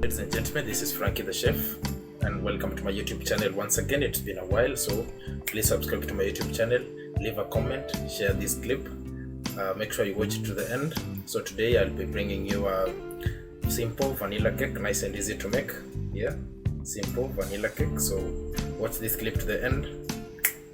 Ladies and gentlemen, this is Frankie the Chef, and welcome to my YouTube channel once again. It's been a while, so please subscribe to my YouTube channel, leave a comment, share this clip, make sure you watch it to the end. So today I'll be bringing you a simple vanilla cake, nice and easy to make. Yeah, simple vanilla cake. So watch this clip to the end,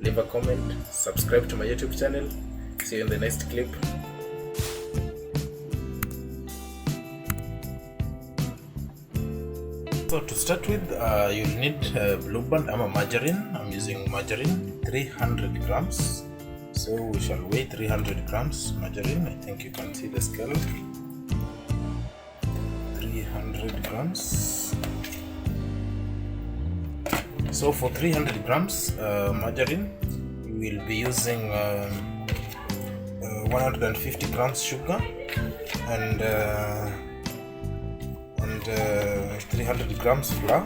leave a comment, subscribe to my YouTube channel. See you in the next clip. So to start with, you'll need Blue Band or margarine. I'm using margarine, 300 grams. So we shall weigh 300 grams margarine. I think you can see the scale. 300 grams. So for 300 grams margarine, we will be using 150 grams sugar and 300 grams flour,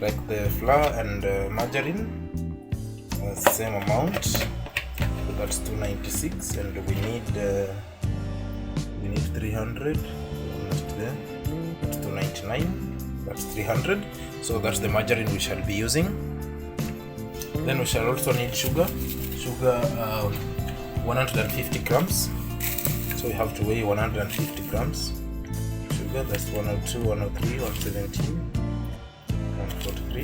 like the flour and margarine, same amount. So that's 296, and we need 300. Almost there. That's 299. That's 300. So that's the margarine we shall be using. Then we shall also need sugar. 150 grams. So we have to weigh 150 grams. That's 102, 103, 117, 143,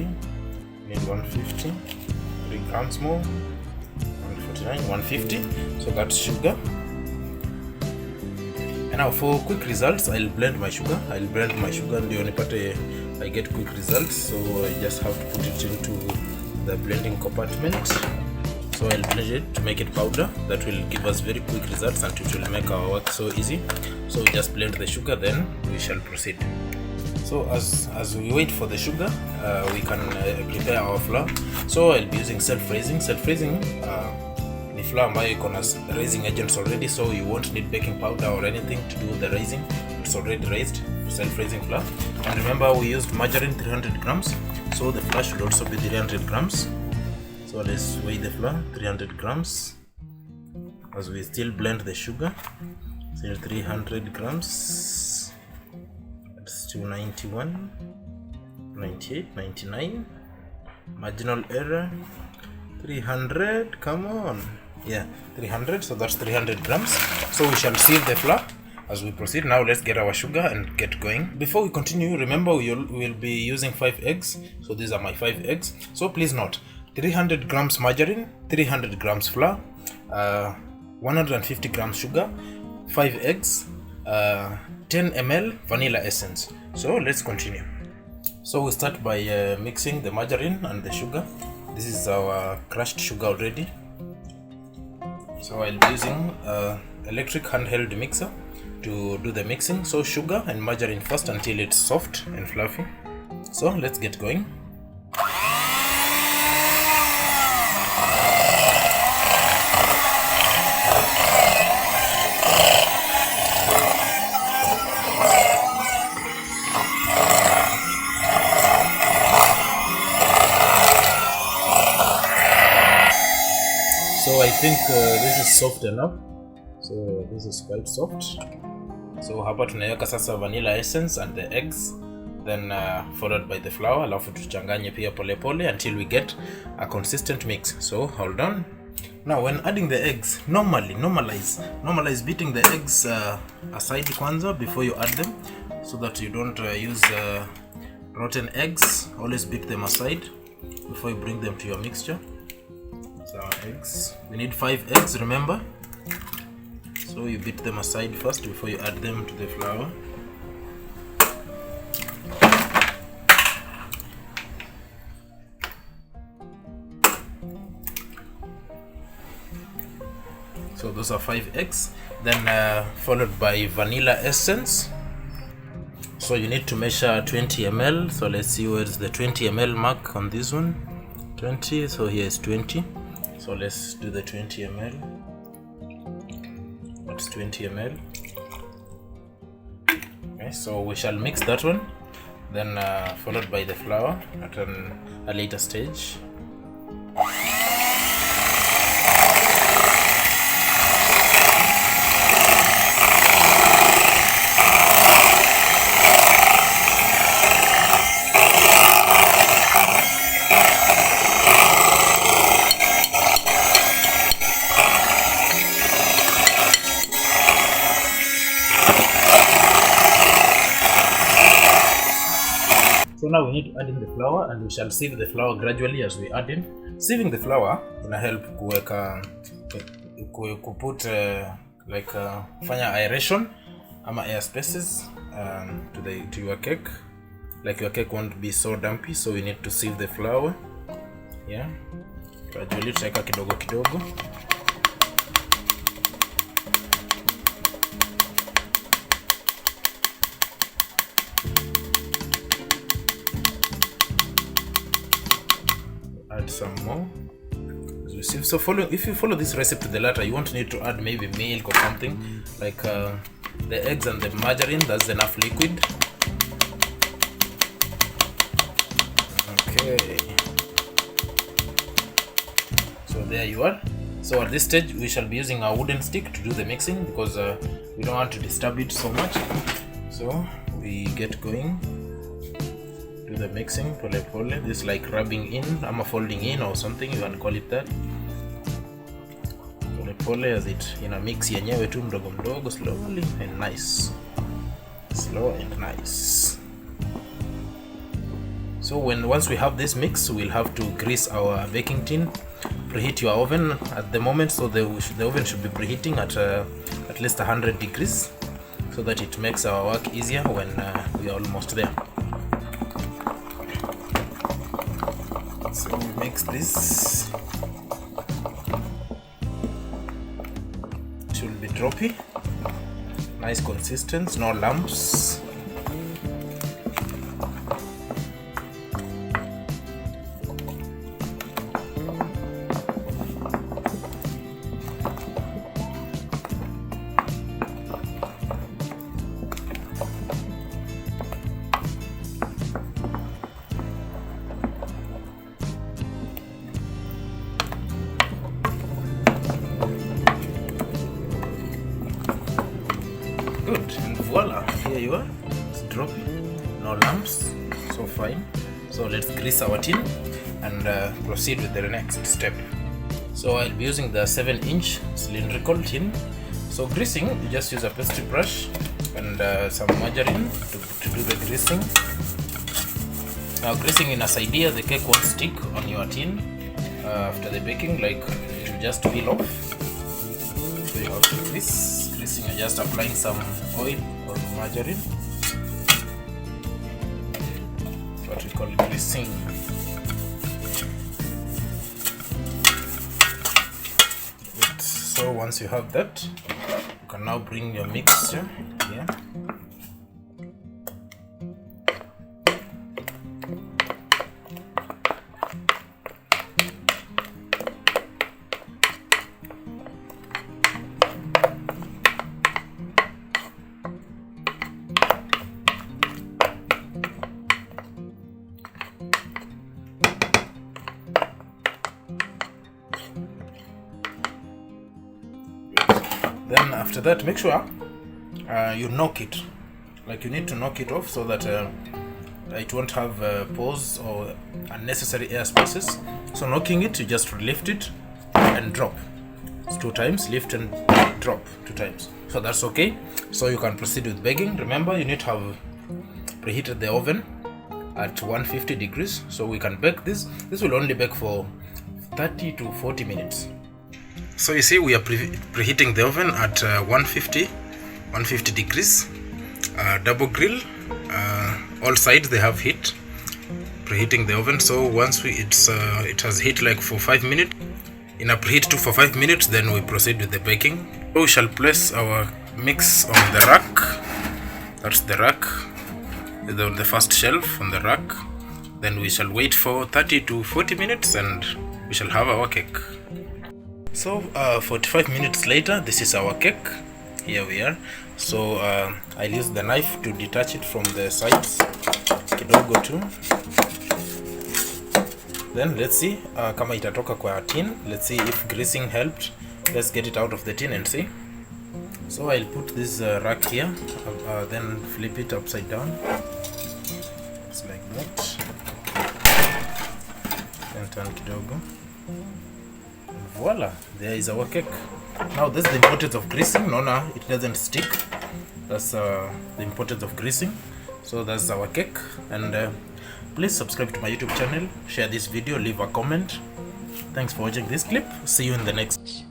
need 150, 3 grams more, 149, 150, so that's sugar. And now for quick results, I'll blend my sugar. And the only part I get quick results, so I just have to put it into the blending compartment. So I'll blend it to make it powder. That will give us very quick results and it will make our work so easy. So we just blend the sugar, then we shall proceed. So as we wait for the sugar, we can prepare our flour. So I'll be using self-raising. The flour ambayo iko na raising agents already, so you won't need baking powder or anything to do the raising. It's already raised, self-raising flour. And remember, we used margarine 300 grams, so the flour should also be 300 grams. So let's weigh the flour, 300 grams, as we still blend the sugar. So 300 grams, that's 291, 98, 99, marginal error, 300, come on, yeah, 300, so that's 300 grams. So we shall sieve the flour as we proceed. Now let's get our sugar and get going. Before we continue, remember we will be using 5 eggs, so these are my 5 eggs. So please note, 300 grams margarine, 300 grams flour, 150 grams sugar, 5 eggs, 10 ml vanilla essence. So let's continue. So we start by mixing the margarine and the sugar. This is our crushed sugar already. So I'll be using electric handheld mixer to do the mixing. So sugar and margarine first until it's soft and fluffy. So let's get going. So I think this is soft enough. So this is quite soft. So hapa tunaweka sasa vanilla essence and the eggs, then followed by the flour, alafu tuchanganye pia pole pole until we get a consistent mix. So hold on. Now when adding the eggs, normalize beating the eggs aside kwanza before you add them, so that you don't use rotten eggs. Always beat them aside before you bring them to your mixture. So our eggs, we need 5 eggs, remember. So you beat them aside first before you add them to the flour. So those are 5 eggs. Then followed by vanilla essence. So you need to measure 20 ml. So let's see where's the 20 ml mark on this one. 20, so here is 20. So let's do the 20 ml. That's 20 ml. Okay, so we shall mix that one, then followed by the flour at a later stage. now we need to add in the flour, and we shall sieve the flour gradually as we add in. Sieving the flour ina help kuput like fanya aeration ama air spaces to your cake. Like your cake won't be so dumpy, so we need to sieve the flour. Yeah, gradually tutaweka kidogo kidogo. Add some more as we sieve. So if you follow this recipe to the letter, you won't need to add maybe milk or something. Like the eggs and the margarine, that's enough liquid. Okay, so there you are. So at this stage we shall be using our wooden stick to do the mixing, because we don't want to disturb it so much. So we get going, do the mixing pole pole. This is like rubbing in, I'm folding in or something, you can call it that. Pole pole, as it mix yenyewe tu mdogo mdogo, slowly and nice, slow and nice. So once we have this mix, we'll have to grease our baking tin. Preheat your oven at the moment, so the oven should be preheating at least 100 degrees, so that it makes our work easier when we are almost there. So we mix this. It should be droppy, nice consistency, no lumps. Good, and voila, here you are. It's dropping, no lumps, so fine. So let's grease our tin and proceed with the next step. So I'll be using the 7-inch cylindrical tin. So greasing, you just use a pastry brush and some margarine to do the greasing. Now greasing inasaidia the cake won't stick on your tin after the baking, like it will just peel off. So you have to grease. Greasing, you're just applying some oil or margarine. What we call greasing. Good. So once you have that, you can now bring your mixture here. Then after that, make sure you knock it. Like you need to knock it off so that it won't have pores or unnecessary air spaces. So knocking it, you just lift it and drop. It's 2 times, lift and drop 2 times. So that's okay. So you can proceed with baking. Remember, you need to have preheated the oven at 150 degrees. So we can bake this. This will only bake for 30 to 40 minutes. So you see, we are preheating the oven at 150 degrees, double grill, all sides they have heat, preheating the oven. So once it has heat like for 5 minutes, in a preheat for 5 minutes, then we proceed with the baking. So we shall place our mix on the rack. That's the rack, the first shelf on the rack. Then we shall wait for 30 to 40 minutes and we shall have our cake. So 45 minutes later, this is our cake. Here we are. So I'll use the knife to detach it from the sides kidogo too. Then let's see kama itatoka kwa tin. Let's see if greasing helped. Let's get it out of the tin and see. So I'll put this rack here, then flip it upside down. It's like that. Then turn kidogo. Voila, there is our cake. Now this is the importance of greasing. No, it doesn't stick. That's the importance of greasing. So that's our cake. And Please subscribe to my YouTube channel, share this video, leave a comment. Thanks for watching this clip. See you in the next video.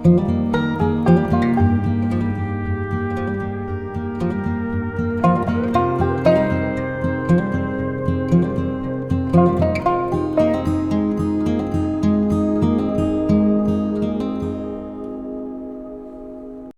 Thank you.